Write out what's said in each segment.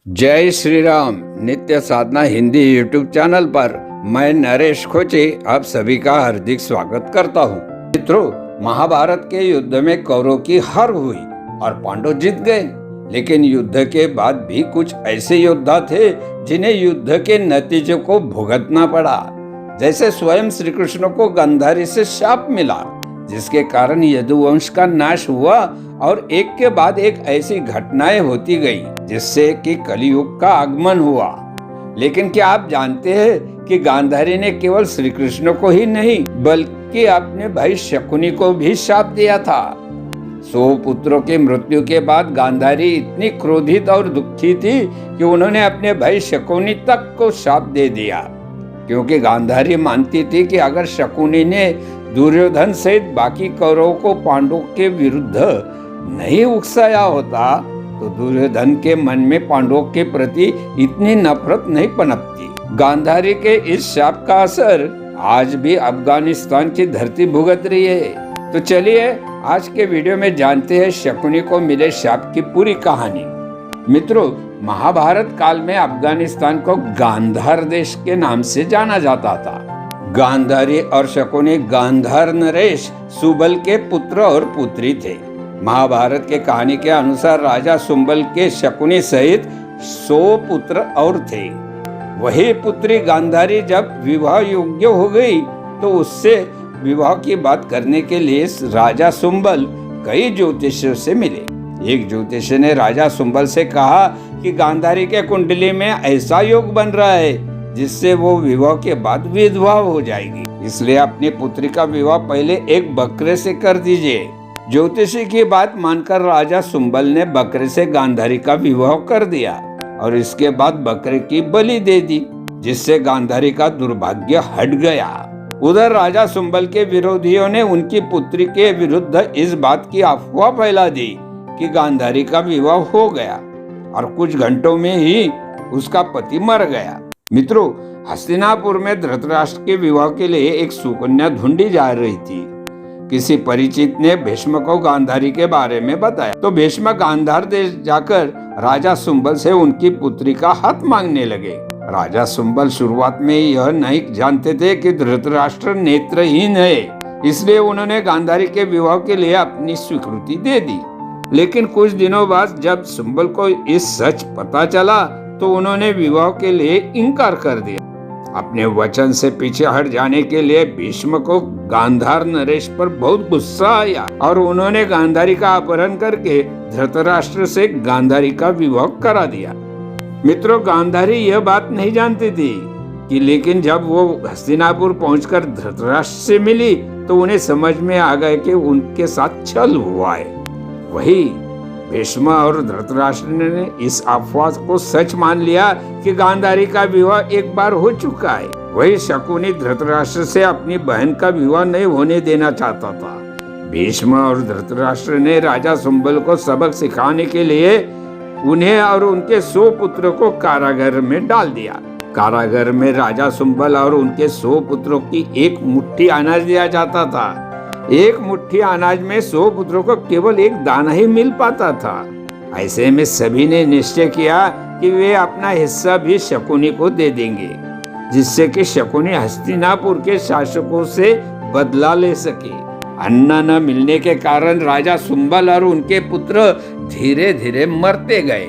जय श्री राम। नित्य साधना Hindi YouTube channel पर मैं नरेश खोचे आप सभी का हार्दिक स्वागत करता हूँ। मित्रों, महाभारत के युद्ध में कौरवों की हार हुई और पांडव जीत गए। लेकिन युद्ध के बाद भी कुछ ऐसे योद्धा थे जिन्हें युद्ध के नतीजों को भुगतना पड़ा। जैसे स्वयं श्री कृष्ण को गांधारी से शाप मिला, जिसके कारण यदुवंश का नाश हुआ और एक के बाद एक ऐसी घटनाएं होती गई जिससे कि कलियुग का आगमन हुआ। लेकिन क्या आप जानते हैं कि गांधारी ने केवल श्री कृष्ण को ही नहीं बल्कि अपने भाई शकुनी को भी शाप दिया था। 100 पुत्रों की मृत्यु के बाद गांधारी इतनी क्रोधित और दुखी थी कि उन्होंने अपने भाई शकुनी तक को शाप दे दिया, क्योंकि गांधारी मानती थी कि अगर शकुनी ने दुर्योधन सहित बाकी कौरवों को पांडवों के विरुद्ध नहीं उकसाया होता तो दुर्योधन के मन में पांडवों के प्रति इतनी नफरत नहीं पनपती। गांधारी के इस शाप का असर आज भी अफगानिस्तान की धरती भुगत रही है। तो चलिए आज के वीडियो में जानते हैं शकुनी को मिले शाप की पूरी कहानी। मित्रों, महाभारत काल में अफगानिस्तान को गांधार देश के नाम से जाना जाता था। गांधारी और शकुनी गांधार नरेश सुबल के पुत्र और पुत्री थे। महाभारत के कहानी के अनुसार राजा सुंबल के शकुनी सहित 100 पुत्र और थे। वही पुत्री गांधारी जब विवाह योग्य हो गई तो उससे विवाह की बात करने के लिए राजा सुंबल कई ज्योतिषियों से मिले। एक ज्योतिषी ने राजा सुंबल से कहा कि गांधारी के कुंडली में ऐसा योग बन रहा है जिससे वो विवाह के बाद विधवा हो जाएगी, इसलिए अपनी पुत्री का विवाह पहले एक बकरे से कर दीजिए। ज्योतिषी की बात मानकर राजा सुंबल ने बकरे से गांधारी का विवाह कर दिया और इसके बाद बकरे की बलि दे दी, जिससे गांधारी का दुर्भाग्य हट गया। उधर राजा सुंबल के विरोधियों ने उनकी पुत्री के विरुद्ध इस बात की अफवाह फैला दी कि गांधारी का विवाह हो गया और कुछ घंटों में ही उसका पति मर गया। मित्रों, हस्तिनापुर में धृतराष्ट्र के विवाह के लिए एक सुकन्या ढूंढी जा रही थी। किसी परिचित ने भीष्म को गांधारी के बारे में बताया तो भीष्म गांधार देश जाकर राजा सुंबल से उनकी पुत्री का हाथ मांगने लगे। राजा सुंबल शुरुआत में यह नहीं जानते थे कि धृतराष्ट्र नेत्रहीन है, इसलिए उन्होंने गांधारी के विवाह के लिए अपनी स्वीकृति दे दी। लेकिन कुछ दिनों बाद जब सुंबल को इस सच पता चला तो उन्होंने विवाह के लिए इनकार कर दिया। अपने वचन से पीछे हट जाने के लिए भीष्म को गांधार नरेश पर बहुत गुस्सा आया और उन्होंने गांधारी का अपहरण करके धृतराष्ट्र से गांधारी का विवाह करा दिया। मित्रों, गांधारी यह बात नहीं जानती थी कि लेकिन जब वो हस्तिनापुर पहुंचकर धृतराष्ट्र से मिली तो उन्हें समझ में आ गया कि उनके साथ छल हुआ है। वही भीष्म और धृतराष्ट्र ने इस अफवाह को सच मान लिया कि गांधारी का विवाह एक बार हो चुका है। वही शकुनी धृतराष्ट्र से अपनी बहन का विवाह नहीं होने देना चाहता था। भीष्म और धृतराष्ट्र ने राजा सुंबल को सबक सिखाने के लिए उन्हें और उनके 100 पुत्रों को कारागार में डाल दिया। कारागार में राजा सुंबल और उनके 100 पुत्रों की एक मुट्ठी अनाज दिया जाता था। एक मुट्ठी अनाज में 100 पुत्रों को केवल एक दाना ही मिल पाता था। ऐसे में सभी ने निश्चय किया कि वे अपना हिस्सा भी शकुनी को दे देंगे, जिससे कि शकुनी हस्तिनापुर के शासकों से बदला ले सके। अन्न न मिलने के कारण राजा सुंबल और उनके पुत्र धीरे धीरे मरते गए।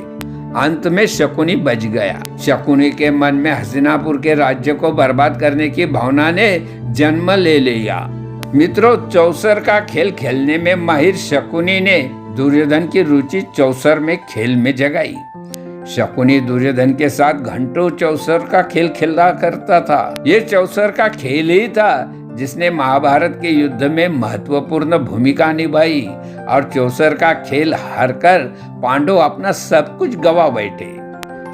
अंत में शकुनी बच गया। शकुनी के मन में हस्तिनापुर के राज्य को बर्बाद करने की भावना ने जन्म ले लिया। मित्रों, चौसर का खेल खेलने में माहिर शकुनी ने दुर्योधन की रुचि चौसर में खेल में जगाई। शकुनी दुर्योधन के साथ घंटों चौसर का खेल खेला करता था। ये चौसर का खेल ही था जिसने महाभारत के युद्ध में महत्वपूर्ण भूमिका निभाई और चौसर का खेल हारकर पांडव अपना सब कुछ गवा बैठे।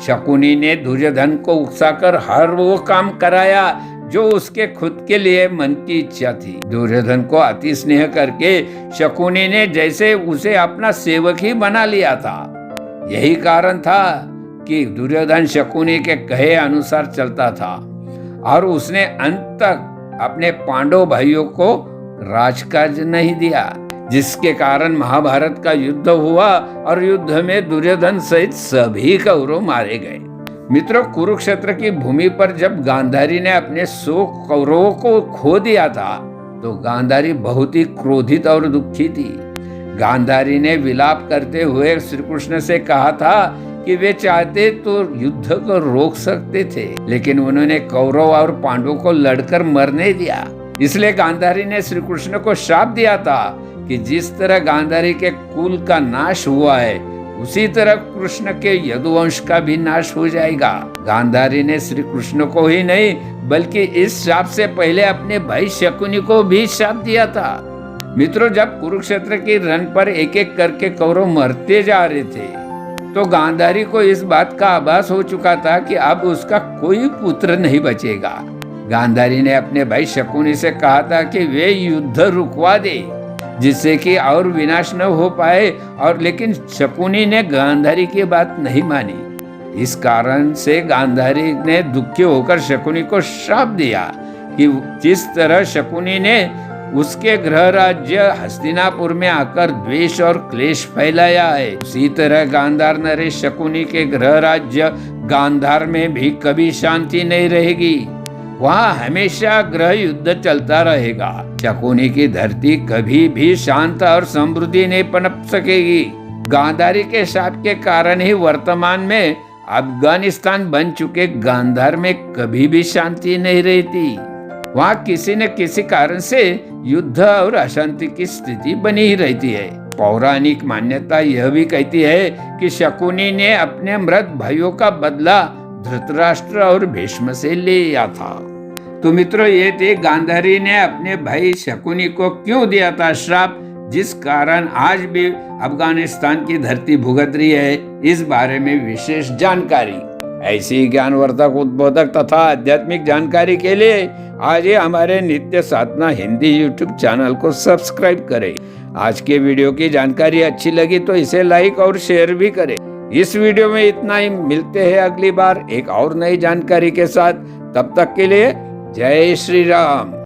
शकुनी ने दुर्योधन को उकसाकर हर वो काम कराया जो उसके खुद के लिए मन की इच्छा थी। दुर्योधन को अति स्नेह करके शकुनी ने जैसे उसे अपना सेवक ही बना लिया था। यही कारण था कि दुर्योधन शकुनी के कहे अनुसार चलता था और उसने अंत तक अपने पांडव भाइयों को राजकाज नहीं दिया। जिसके कारण महाभारत का युद्ध हुआ और युद्ध में दुर्योधन सहित सभी कौरव मारे गए। मित्रों, कुरुक्षेत्र की भूमि पर जब गांधारी ने अपने 100 कौरवों को खो दिया था तो गांधारी बहुत ही क्रोधित और दुखी थी। गांधारी ने विलाप करते हुए श्री कृष्ण से कहा था कि वे चाहते तो युद्ध को रोक सकते थे, लेकिन उन्होंने कौरव और पांडवों को लड़कर मरने दिया। इसलिए गांधारी ने श्री कृष्ण को श्राप दिया था कि जिस तरह गांधारी के कुल का नाश हुआ है उसी तरह कृष्ण के यदुवंश का भी नाश हो जाएगा। गांधारी ने श्री कृष्ण को ही नहीं बल्कि इस श्राप से पहले अपने भाई शकुनी को भी श्राप दिया था। मित्रों, जब कुरुक्षेत्र की रण पर एक एक करके कौरव मरते जा रहे थे तो गांधारी को इस बात का आभास हो चुका था कि अब उसका कोई पुत्र नहीं बचेगा। गांधारी ने अपने भाई शकुनी से कहा था कि वे युद्ध रुकवा दे जिससे कि और विनाश न हो पाए, और लेकिन शकुनी ने गांधारी की बात नहीं मानी। इस कारण से गांधारी ने दुखी होकर शकुनी को श्राप दिया कि जिस तरह शकुनी ने उसके गृह राज्य हस्तिनापुर में आकर द्वेष और क्लेश फैलाया है, उसी तरह गांधार नरेश शकुनी के गृह राज्य गांधार में भी कभी शांति नहीं रहेगी। वहाँ हमेशा गृह युद्ध चलता रहेगा। शकुनी की धरती कभी भी शांत और समृद्धि नहीं पनप सकेगी। गांधारी के शाप के कारण ही वर्तमान में अफगानिस्तान बन चुके गांधार में कभी भी शांति नहीं रहती। वहाँ किसी न किसी कारण से युद्ध और अशांति की स्थिति बनी ही रहती है। पौराणिक मान्यता यह भी कहती है कि शकुनी ने अपने मृत भाइयों का बदला धृतराष्ट्र और भीष्म से लिया था। तो मित्रों, ये थे गांधारी ने अपने भाई शकुनी को क्यों दिया था श्राप, जिस कारण आज भी अफगानिस्तान की धरती भुगत रही है, इस बारे में विशेष जानकारी। ऐसी ज्ञानवर्धक, उद्बोधक तथा आध्यात्मिक जानकारी के लिए आज ही हमारे नित्य साधना हिंदी YouTube चैनल को सब्सक्राइब करें। आज के वीडियो की जानकारी अच्छी लगी तो इसे लाइक और शेयर भी करें। इस वीडियो में इतना ही, मिलते हैं अगली बार एक और नई जानकारी के साथ। तब तक के लिए जय श्री राम।